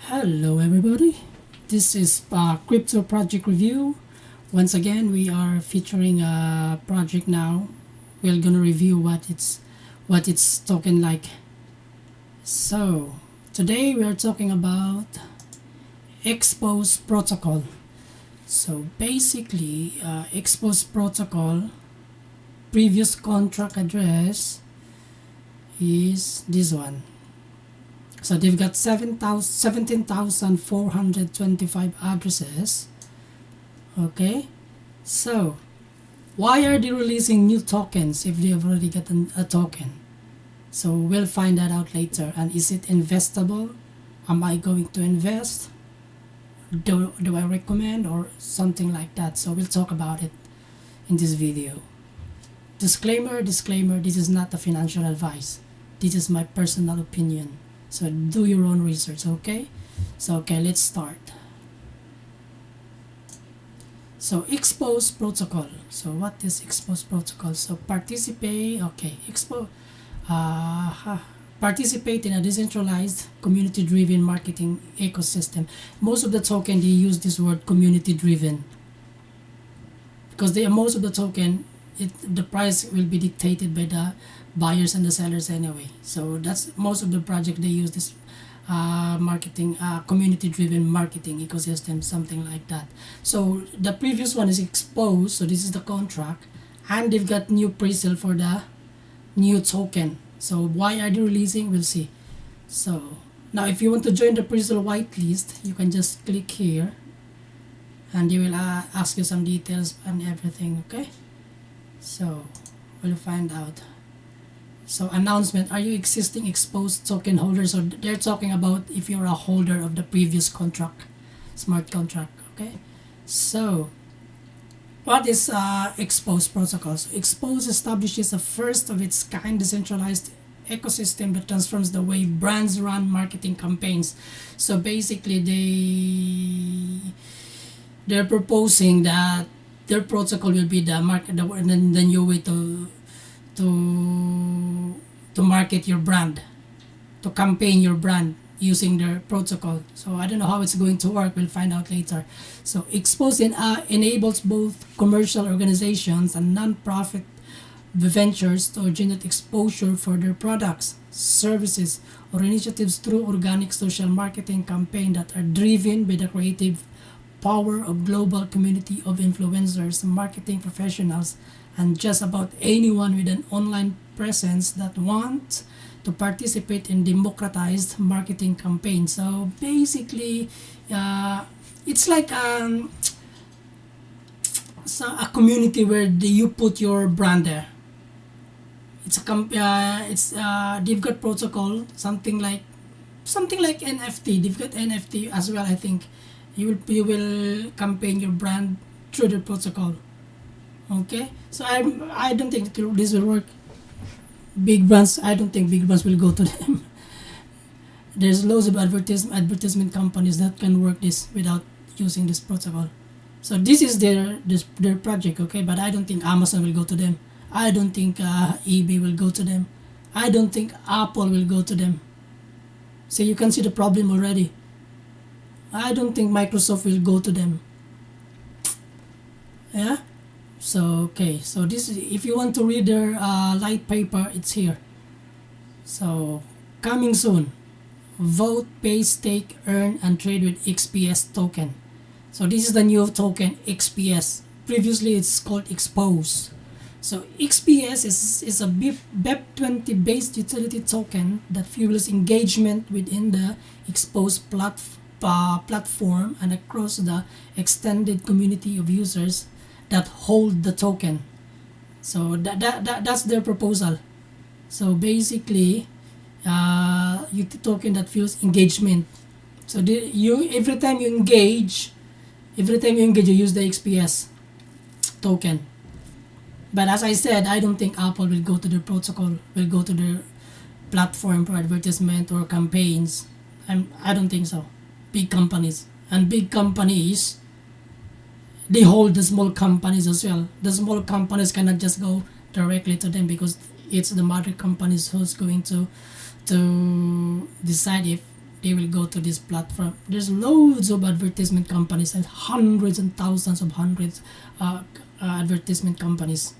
Hello everybody, this is Crypto Project Review. Once again, we are featuring a project now. We're gonna review what it's token like. So today we are talking about Xp's protocol. So basically, Xp's protocol previous contract address is this one. So they've got 17,425 addresses. Okay, so why are they releasing new tokens if they have already gotten a token? So we'll find that out later. And is it investable? Am I going to invest? Do I recommend or something like that? So we'll talk about it in this video. Disclaimer, this is not a financial advice. This is my personal opinion. So do your own research, okay? So let's start. So Xp's protocol. So what is Xp's protocol? So participate in a decentralized community-driven marketing ecosystem. Most of the token they use this word community-driven because most of the token the price will be dictated by the buyers and the sellers anyway. So that's most of the project they use this marketing community-driven marketing ecosystem, something like that. So the previous one is Xp's, so this is the contract, and they've got new pre-sale for the new token. So why are they releasing? We'll see. So now if you want to join the pre-sale whitelist, you can just click here and they will ask you some details and everything. Okay, so we'll find out. So announcement, are you existing Xp's token holders? So they're talking about if you're a holder of the previous contract, smart contract. Okay, so what is Xp's protocol? So Xp's establishes a first of its kind decentralized ecosystem that transforms the way brands run marketing campaigns. So basically they're proposing that their protocol will be the new way to market your brand, to campaign your brand using their protocol. So I don't know how it's going to work. We'll find out later. So Xp's enables both commercial organizations and non-profit ventures to originate exposure for their products, services, or initiatives through organic social marketing campaigns that are driven by the creative power of global community of influencers, marketing professionals, and just about anyone with an online presence that want to participate in democratized marketing campaigns. So basically, it's like a community where you put your brand there. It's they've got protocol, something like NFT. They've got NFT as well. I think you will campaign your brand through the protocol. Okay, so I don't think this will work. Big brands, I don't think big brands will go to them. There's loads of advertisement companies that can work this without using this protocol. So this is their project, okay? But I don't think Amazon will go to them. I don't think eBay will go to them. I don't think Apple will go to them. So you can see the problem already. I don't think Microsoft will go to them. Yeah. So okay, so this is, if you want to read their light paper, it's here. So coming soon, vote, pay, stake, earn, and trade with Xps token. So this is the new token XPS. Previously it's called Xp's. So XPS is a BEP20 based utility token that fuels engagement within the Xp's platform and across the extended community of users that hold the token. So that's their proposal. So basically, token that fuels engagement. So every time you engage, you use the XPS token. But as I said, I don't think Apple will go to their protocol, will go to their platform for advertisement or campaigns. I don't think so. Big companies they hold the small companies as well. The small companies cannot just go directly to them because it's the mother companies who's going to decide if they will go to this platform. There's loads of advertisement companies and hundreds and thousands of advertisement companies.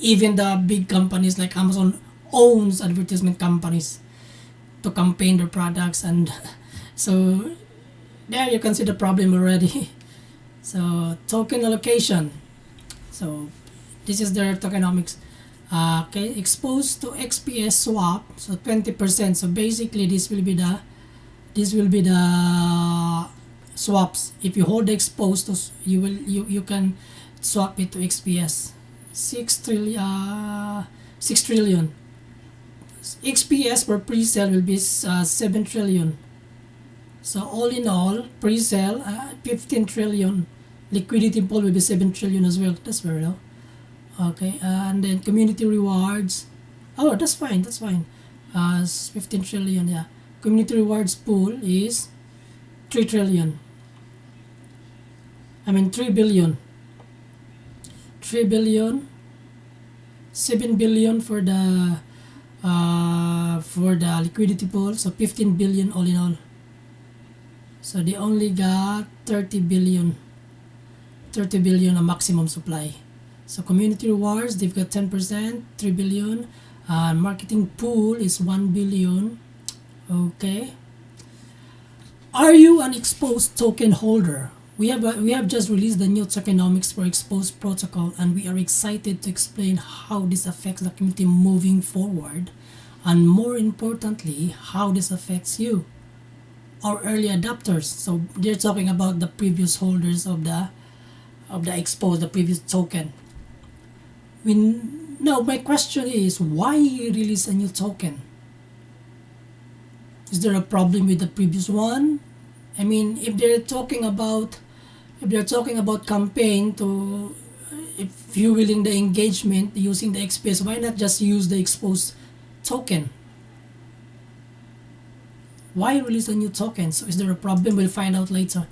Even the big companies like Amazon owns advertisement companies to campaign their products, and so there you can see the problem already. So token allocation. So this is their tokenomics. Okay, exposed to XPS swap, so 20%. So basically this will be the swaps. If you hold the exposed, you can swap it to XPS. 6 trillion. XPS for pre-sale will be 7 trillion. So all in all, pre-sale 15 trillion. Liquidity pool will be 7 trillion as well. That's very low. Okay, and then community rewards. Oh, that's fine. 15 trillion, yeah. Community rewards pool is 3 trillion. 3 billion. 3 billion. 7 billion for the liquidity pool, so 15 billion all in all. So they only got 30 billion a maximum supply. So community rewards, they've got 10%, 3 billion. Marketing pool is 1 billion. Okay. Are you an exposed token holder? We have just released the new tokenomics for exposed protocol, and we are excited to explain how this affects the community moving forward, and more importantly, how this affects you, our early adopters. So they're talking about the previous holders of the exposed, the previous token. Now my question is, why release a new token? Is there a problem with the previous one? If they're talking about campaign to fueling the engagement using the XPS, why not just use the exposed token? Why release a new token? So is there a problem? We'll find out later.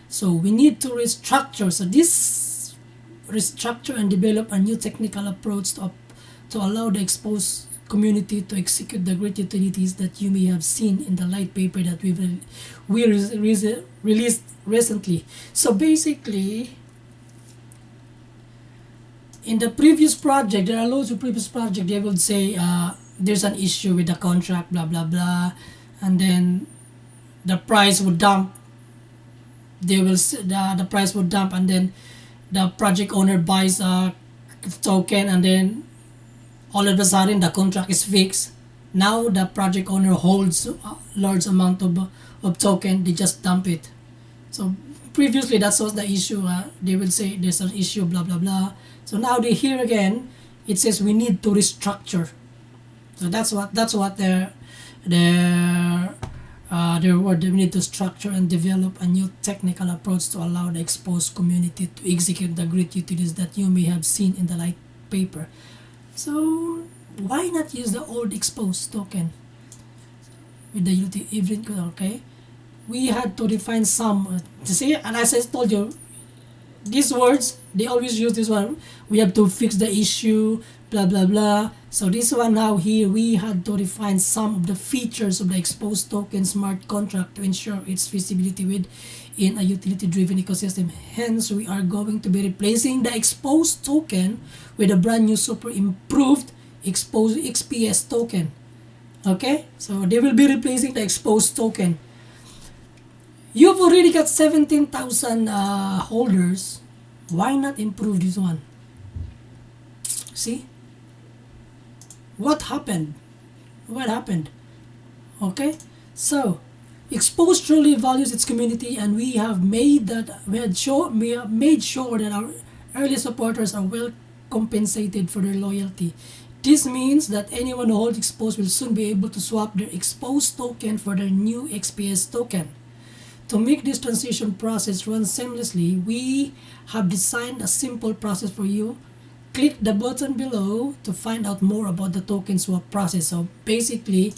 So we need to restructure. So this restructure and develop a new technical approach to allow the exposed community to execute the great utilities that you may have seen in the light paper that we released recently. So basically, in the previous project, there are loads of previous projects. They would say there's an issue with the contract, blah blah blah, and then the price would dump. The price would dump, and then the project owner buys a token, and then all of a sudden the contract is fixed. Now the project owner holds a large amount of token. They just dump it. So previously that was the issue. They will say there's an issue, blah blah blah. So now they hear again, it says we need to restructure. So that's what their word. We need to structure and develop a new technical approach to allow the exposed community to execute the great utilities that you may have seen in the light paper. So why not use the old exposed token with the utility event? Okay, we had to define some. See, and as I told you, these words, they always use this one. We have to fix the issue, blah blah blah. So this one now here, we had to define some of the features of the exposed token smart contract to ensure its feasibility within a utility-driven ecosystem. Hence, we are going to be replacing the exposed token with a brand new super improved exposed XPS token. Okay, so they will be replacing the exposed token. You've already got 17,000 holders. Why not improve this one? See? What happened? Okay, so Exposed truly values its community, and we have made sure that our early supporters are well compensated for their loyalty. This means that anyone who holds Exposed will soon be able to swap their Exposed token for their new XPS token. To make this transition process run seamlessly, we have designed a simple process for you. Click the button below to find out more about the token swap process. So basically,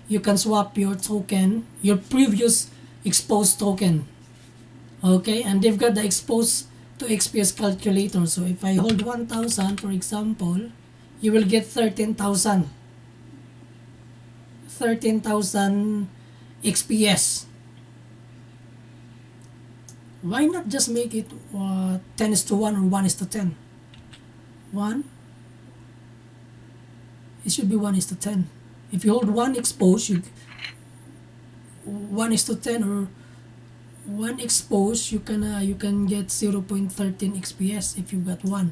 you can swap your token, your previous Exposed token. Okay, and they've got the Exposed to XPS calculator. So if I hold 1,000, for example, you will get 13,000 XPS. Why not just make it 10:1 or 1:10? 1. It should be 1:10. If you hold 1 exposed, you 1:10 or 1 exposed, you can get 0.13 XPS if you got 1.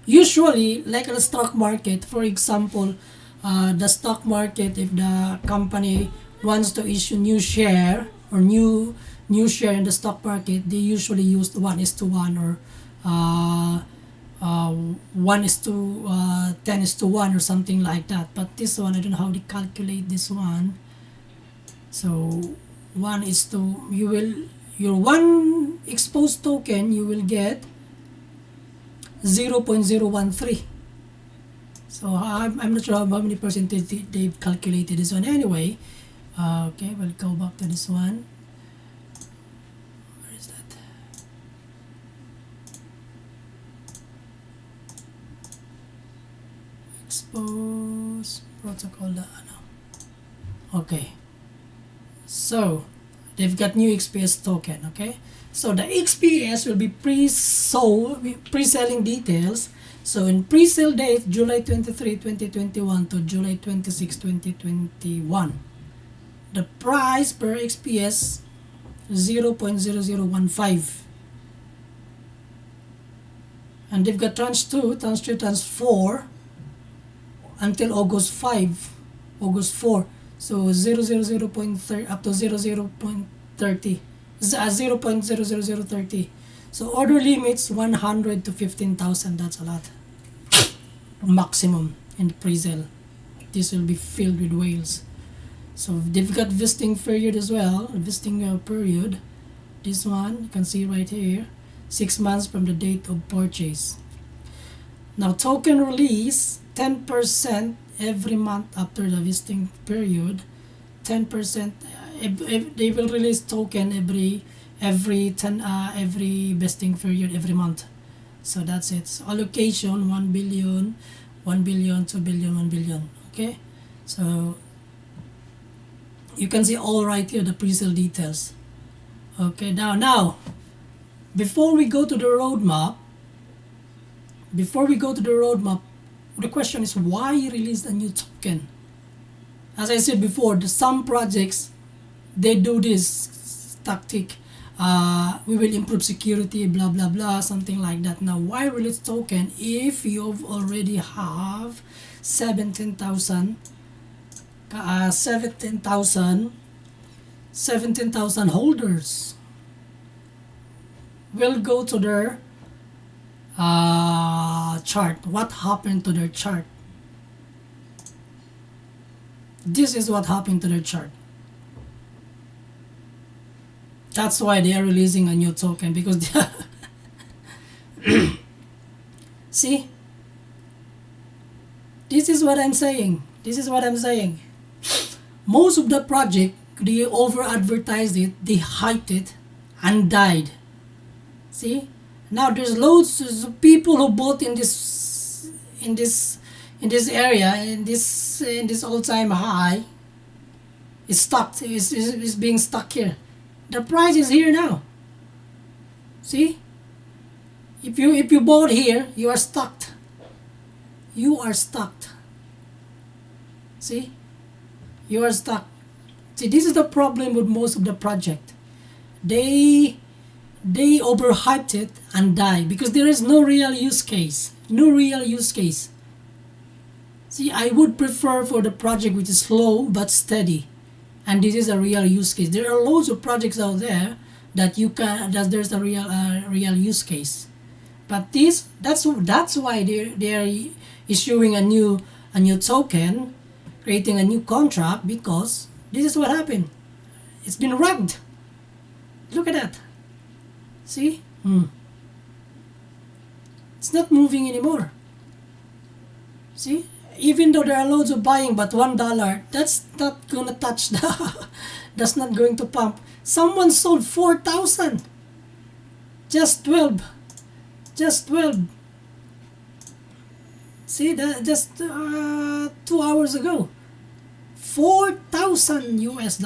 Usually, like the stock market, for example, the stock market, if the company wants to issue new share or new share in the stock market, they usually use 1:1 or 10:1 or something like that. But this one, I don't know how they calculate this one. So 1:2, your 1 exposed token, you will get 0.013. So I'm not sure how many percentage they've calculated this one. Anyway, okay, we'll go back to this one. Where is that? Expose protocol. Okay. So they've got new XPS token. Okay. So the XPS will be pre-selling details. So in pre-sale date, July 23, 2021 to July 26, 2021. The price per XPS 0.0015. And they've got tranche 2, tranche 3, tranche 4 until August 4. So 0.030 up to 0.30. 0.00030. So order limits 100 to 15,000. That's a lot. Maximum in pre-sale. This will be filled with whales. So they've got vesting period as well. Vesting period. This one you can see right here. 6 months from the date of purchase. Now token release 10% every month after the vesting period. 10%. If they will release token every vesting period every month. So that's it. So allocation 1 billion, 1 billion, 2 billion, 1 billion. Okay, so you can see all right here the pre-sale details. Okay, now before we go to the roadmap, the question is why release a new token? As I said before, some projects they do this tactic. We will improve security, blah blah blah, something like that. Now why release token if you already have 17,000 holders? We'll go to their chart. What happened to their chart? This is what happened to their chart. That's why they are releasing a new token, because they are see, this is what I'm saying. Most of the project, they over advertised it, they hyped it and died. See, now there's loads of people who bought in this area, in this all-time high. It's stuck. It's being stuck here. The price is here now. See? If you bought here, you are stuck. See? You are stuck. See, this is the problem with most of the project. They overhyped it and died because there is no real use case. See, I would prefer for the project which is slow but steady. And this is a real use case. There are loads of projects out there that there's a real use case. But that's why they are issuing a new token, creating a new contract, because this is what happened. It's been rugged. Look at that. See? It's not moving anymore. See? Even though there are loads of buying, but $1, that's not gonna touch that's not going to pump. Someone sold 4,000. Just 12. See, that just 2 hours ago. $4,000 US,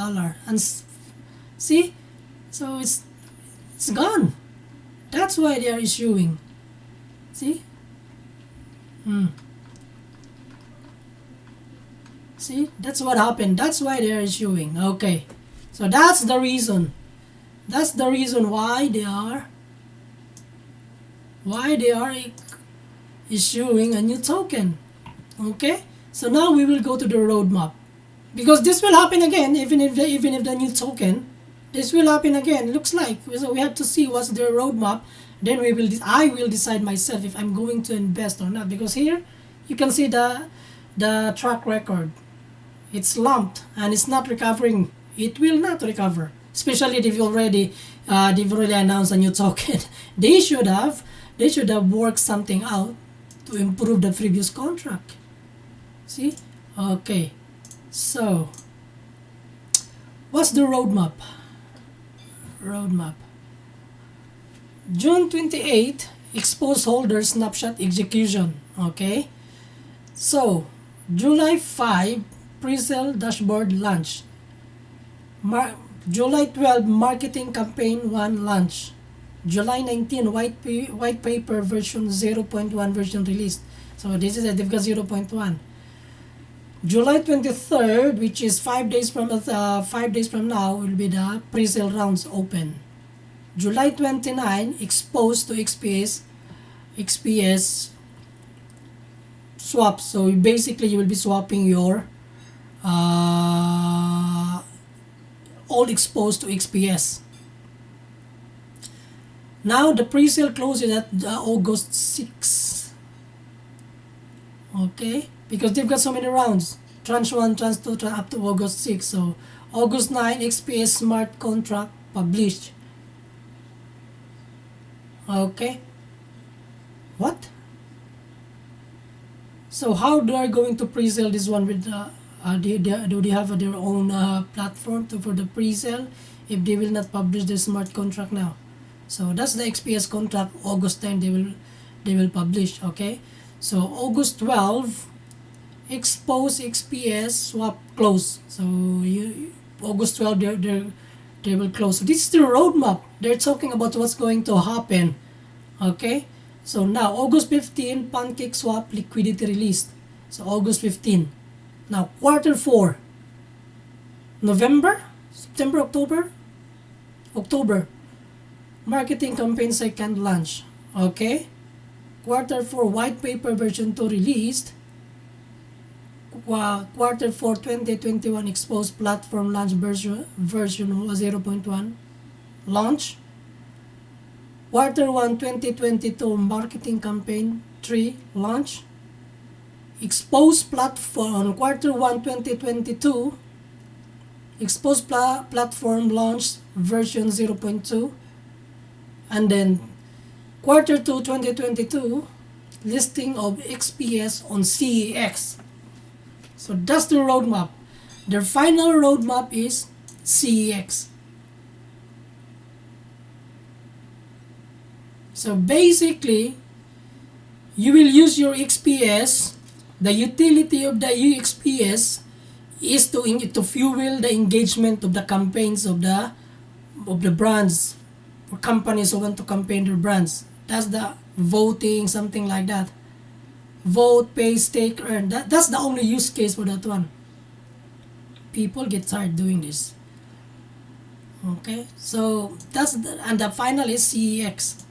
and see, so it's gone. That's why they are issuing. See, see, that's what happened. That's why they are issuing. Okay, so that's the reason. That's the reason why they are issuing a new token. Okay, so now we will go to the roadmap, because this will happen again. Even if the new token, this will happen again. Looks like, so we have to see what's the roadmap. Then I will decide myself if I'm going to invest or not, because here you can see the track record. It's slumped and it's not recovering. It will not recover, especially if they've already announced a new token. They should have worked something out to improve the previous contract. See? Okay, so what's the roadmap? June 28, expose holder snapshot execution. Okay, so July 5, pre-sale dashboard launch. July 12, marketing campaign 1 launch. July 19, white paper version 0.1 version released. So this is a they've got 0.1. July 23rd, which is 5 days from now, will be the pre-sale rounds open. July 29, exposed to XPS swap. So basically you will be swapping your all exposed to XPS. Now the pre-sale closes at August 6. Okay, because they've got so many rounds, tranche 1, tranche 2, up to August 6. So August 9, XPS smart contract published. Okay, what? So how they are going to pre-sale this one with do they have their own platform for the pre-sale if they will not publish the smart contract now? So that's the XPS contract. August 10 they will publish. Okay, so August 12, expose XPS swap close. So August 12 they will close. So this is the roadmap. They're talking about what's going to happen. Okay, so now August 15, pancake swap liquidity released. So August 15. Now quarter 4, November, September, October, marketing campaign second launch. Okay, quarter 4, white paper version 2 released. Quarter 4 2021, exposed platform launch version 0.1 launch. Quarter 1 2022, marketing campaign 3 launch. Exposed platform quarter 1 2022, exposed platform launch version 0.2. And then quarter 2 2022, listing of XPS on CEX. So that's the roadmap. Their final roadmap is CEX. So basically, you will use your XPS. The utility of the XPS is to fuel the engagement of the campaigns of the brands or companies who want to campaign their brands. That's the voting, something like that. Vote, pay, stake, earn. That's the only use case for that one. People get tired doing this. Okay, so and the final is CEX,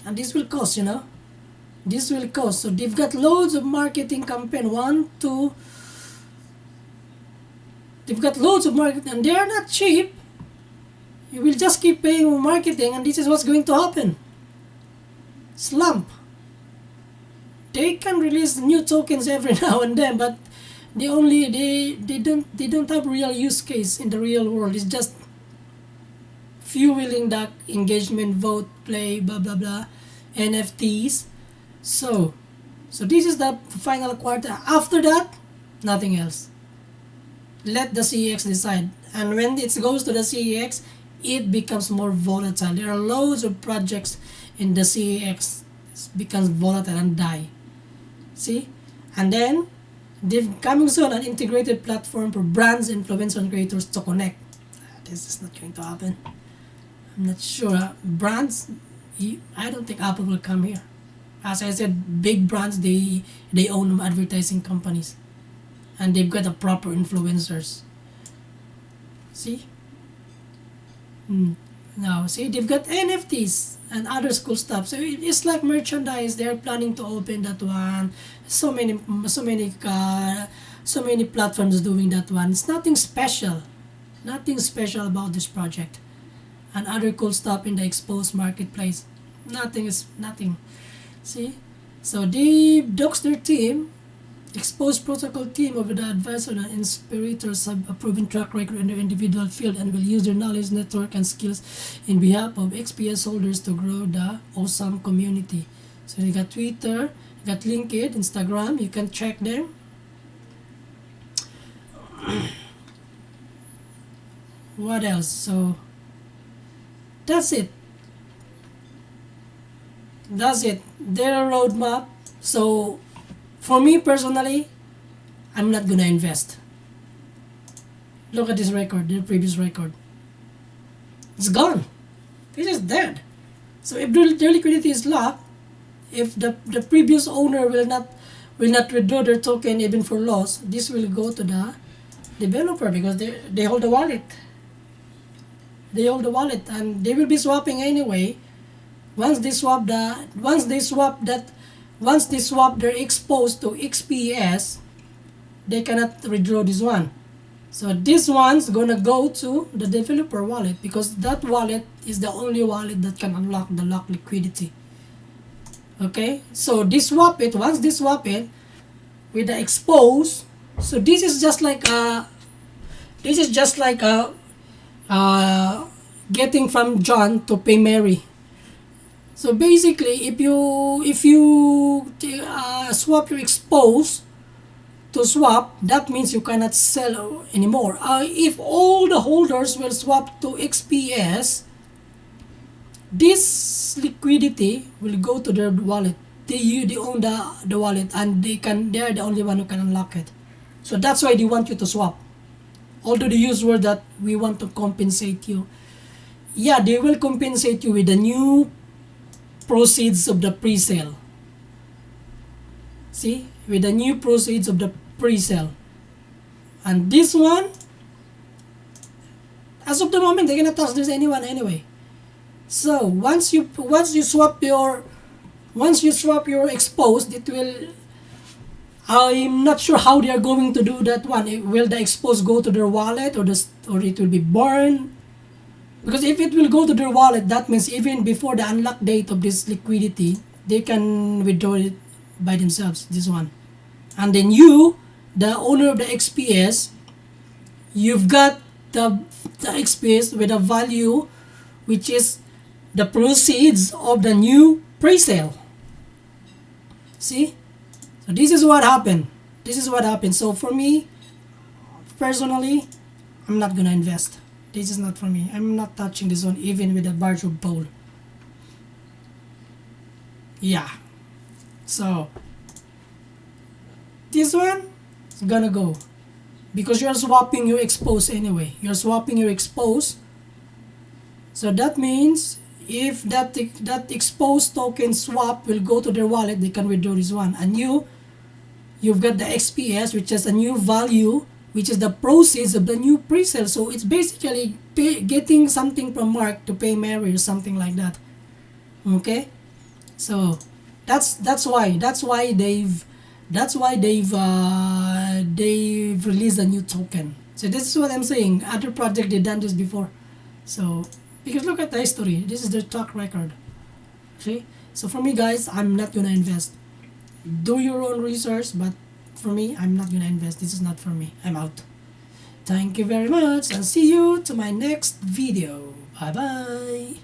and this will cost, this will cost. So they've got loads of marketing campaign, they've got loads of marketing, and they are not cheap. You will just keep paying for marketing, and this is what's going to happen. Slump. They can release new tokens every now and then, but they don't have real use case in the real world. It's just fueling that engagement, vote, play, blah blah blah, NFTs. So this is the final quarter. After that, nothing else. Let the CEX decide. And when it goes to the CEX, it becomes more volatile. There are loads of projects in the CEX. It becomes volatile and die. See? And then They've coming soon an integrated platform for brands, influencers, and creators to connect. This is not going to happen. I'm not sure. Brands, I don't think Apple will come here. As I said, big brands, they own advertising companies, and they've got the proper influencers. See? Now, see, they've got NFTs and other cool stuff. So it's like merchandise. They're planning to open that one. So many, so many platforms doing that one. It's nothing special. Nothing special about this project. And other cool stuff in the exposed marketplace. Nothing. See? So they docs their team, exposed protocol team of the advisor and inspirators have a proven track record in their individual field and will use their knowledge, network, and skills in behalf of XPS holders to grow the awesome community. So they got Twitter, got LinkedIn, Instagram, you can check them. What else? So that's it. Their roadmap. So for me personally, I'm not gonna invest. Look at this record, their previous record. It's gone. It is dead. So if their liquidity is locked, if the previous owner will not withdraw their token even for loss, this will go to the developer because they hold the wallet. They hold the wallet and they will be swapping anyway. Once they swap their exposed to XPS, they cannot withdraw this one. So this one's gonna go to the developer wallet because that wallet is the only wallet that can unlock the locked liquidity. Okay, so they swap it. Once they swap it with the expose, so this is just like getting from John to pay Mary. So basically, if you swap your expose to swap, that means you cannot sell anymore. If all the holders will swap to XPS, this liquidity will go to their wallet. They own the wallet, and they are the only one who can unlock it. So that's why they want you to swap. Although they use word that we want to compensate you. Yeah, they will compensate you with the new proceeds of the pre-sale. See? With the new proceeds of the pre-sale. And this one, as of the moment, they cannot touch this anyone anyway. So once you swap your exposed, it will. I'm not sure how they are going to do that one. Will the exposed go to their wallet or it will be burned? Because if it will go to their wallet, that means even before the unlock date of this liquidity, they can withdraw it by themselves, this one. And then you, the owner of the XPS, you've got the XPS with a value which is the proceeds of the new pre-sale. See? So this is what happened. So for me, personally, I'm not gonna invest. This is not for me. I'm not touching this one even with a barge of bowl. Yeah. So this one is gonna go. Because you're swapping your expose anyway. So that means if that exposed token swap will go to their wallet, they can withdraw this one. And you've got the XPS, which has a new value, which is the proceeds of the new pre-sale. So it's basically getting something from Mark to pay Mary or something like that. Okay, so that's why they've released a new token. So this is what I'm saying. Other project they done this before. So because look at the history. This is their track record. See. So for me, guys, I'm not gonna invest. Do your own research, but for me, I'm not gonna invest. This is not for me. I'm out. Thank you very much and see you to my next video. Bye bye.